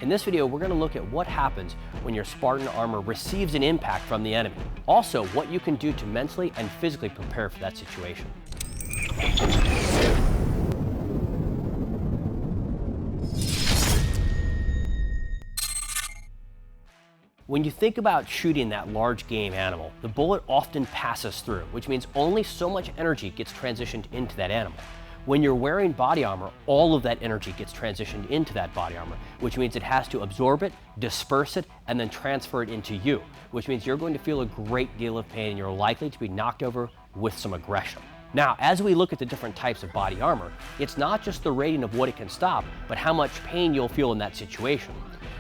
In this video, we're going to look at what happens when your Spartan armor receives an impact from the enemy. Also, what you can do to mentally and physically prepare for that situation. When you think about shooting that large game animal, the bullet often passes through, which means only so much energy gets transitioned into that animal. When you're wearing body armor, all of that energy gets transitioned into that body armor, which means it has to absorb it, disperse it, and then transfer it into you, which means you're going to feel a great deal of pain and you're likely to be knocked over with some aggression. Now, as we look at the different types of body armor, it's not just the rating of what it can stop, but how much pain you'll feel in that situation.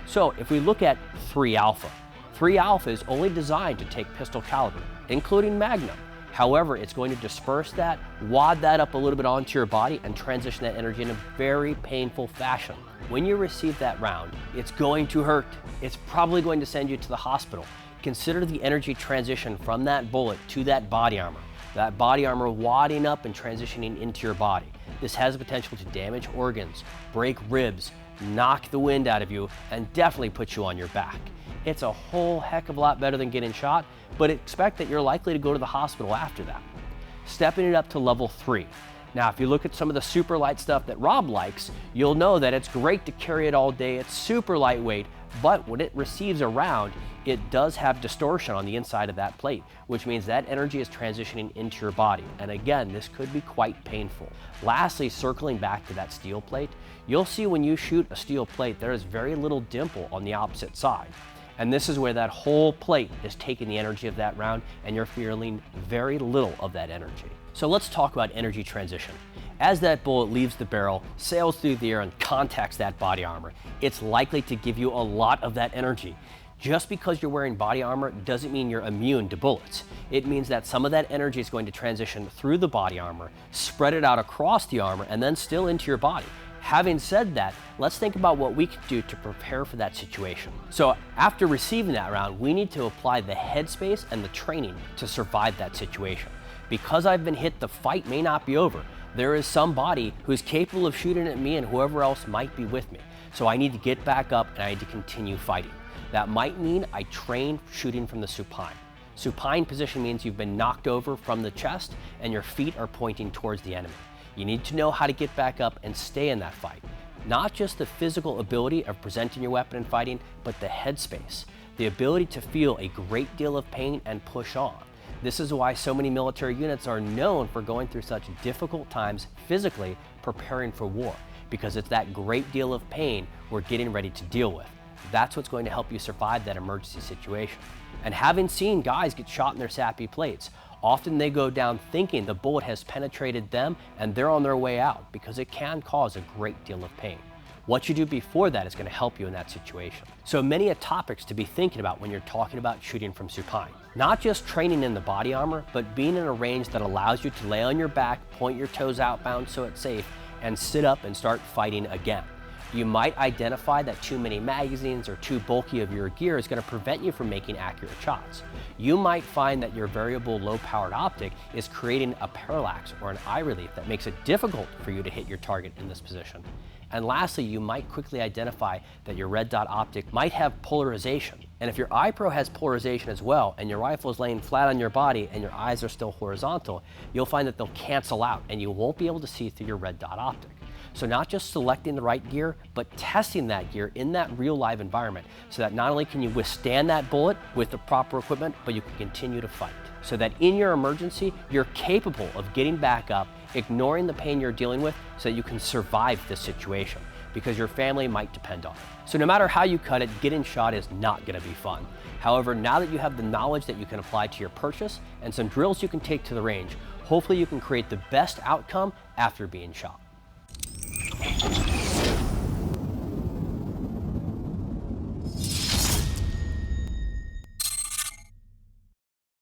So if we look at 3 Alpha, 3 Alpha is only designed to take pistol caliber, including Magnum. However, it's going to disperse that, wad that up a little bit onto your body, and transition that energy in a very painful fashion. When you receive that round, it's going to hurt. It's probably going to send you to the hospital. Consider the energy transition from that bullet to that body armor wadding up and transitioning into your body. This has the potential to damage organs, break ribs, knock the wind out of you, and definitely put you on your back. It's a whole heck of a lot better than getting shot, but expect that you're likely to go to the hospital after that. Stepping it up to level 3. Now, if you look at some of the super light stuff that Rob likes, you'll know that it's great to carry it all day. It's super lightweight, but when it receives a round, it does have distortion on the inside of that plate, which means that energy is transitioning into your body. And again, this could be quite painful. Lastly, circling back to that steel plate, you'll see when you shoot a steel plate, there is very little dimple on the opposite side. And this is where that whole plate is taking the energy of that round and you're feeling very little of that energy. So let's talk about energy transition. As that bullet leaves the barrel, sails through the air and contacts that body armor, it's likely to give you a lot of that energy. Just because you're wearing body armor doesn't mean you're immune to bullets. It means that some of that energy is going to transition through the body armor, spread it out across the armor, and then still into your body. Having said that, let's think about what we can do to prepare for that situation. So after receiving that round, we need to apply the headspace and the training to survive that situation. Because I've been hit, the fight may not be over. There is somebody who's capable of shooting at me and whoever else might be with me. So I need to get back up and I need to continue fighting. That might mean I train shooting from the supine. Supine position means you've been knocked over from the chest and your feet are pointing towards the enemy. You need to know how to get back up and stay in that fight. Not just the physical ability of presenting your weapon and fighting, but the headspace, the ability to feel a great deal of pain and push on. This is why so many military units are known for going through such difficult times physically preparing for war, because it's that great deal of pain we're getting ready to deal with. That's what's going to help you survive that emergency situation. And having seen guys get shot in their sappy plates, often they go down thinking the bullet has penetrated them and they're on their way out, because it can cause a great deal of pain. What you do before that is going to help you in that situation. So many topics to be thinking about when you're talking about shooting from supine. Not just training in the body armor, but being in a range that allows you to lay on your back, point your toes outbound so it's safe, and sit up and start fighting again. You might identify that too many magazines or too bulky of your gear is going to prevent you from making accurate shots. You might find that your variable low-powered optic is creating a parallax or an eye relief that makes it difficult for you to hit your target in this position. And lastly, you might quickly identify that your red dot optic might have polarization. And if your eye pro has polarization as well, and your rifle is laying flat on your body and your eyes are still horizontal, you'll find that they'll cancel out and you won't be able to see through your red dot optic. So not just selecting the right gear, but testing that gear in that real live environment so that not only can you withstand that bullet with the proper equipment, but you can continue to fight. So that in your emergency, you're capable of getting back up, ignoring the pain you're dealing with so that you can survive this situation, because your family might depend on it. So no matter how you cut it, getting shot is not going to be fun. However, now that you have the knowledge that you can apply to your purchase and some drills you can take to the range, hopefully you can create the best outcome after being shot.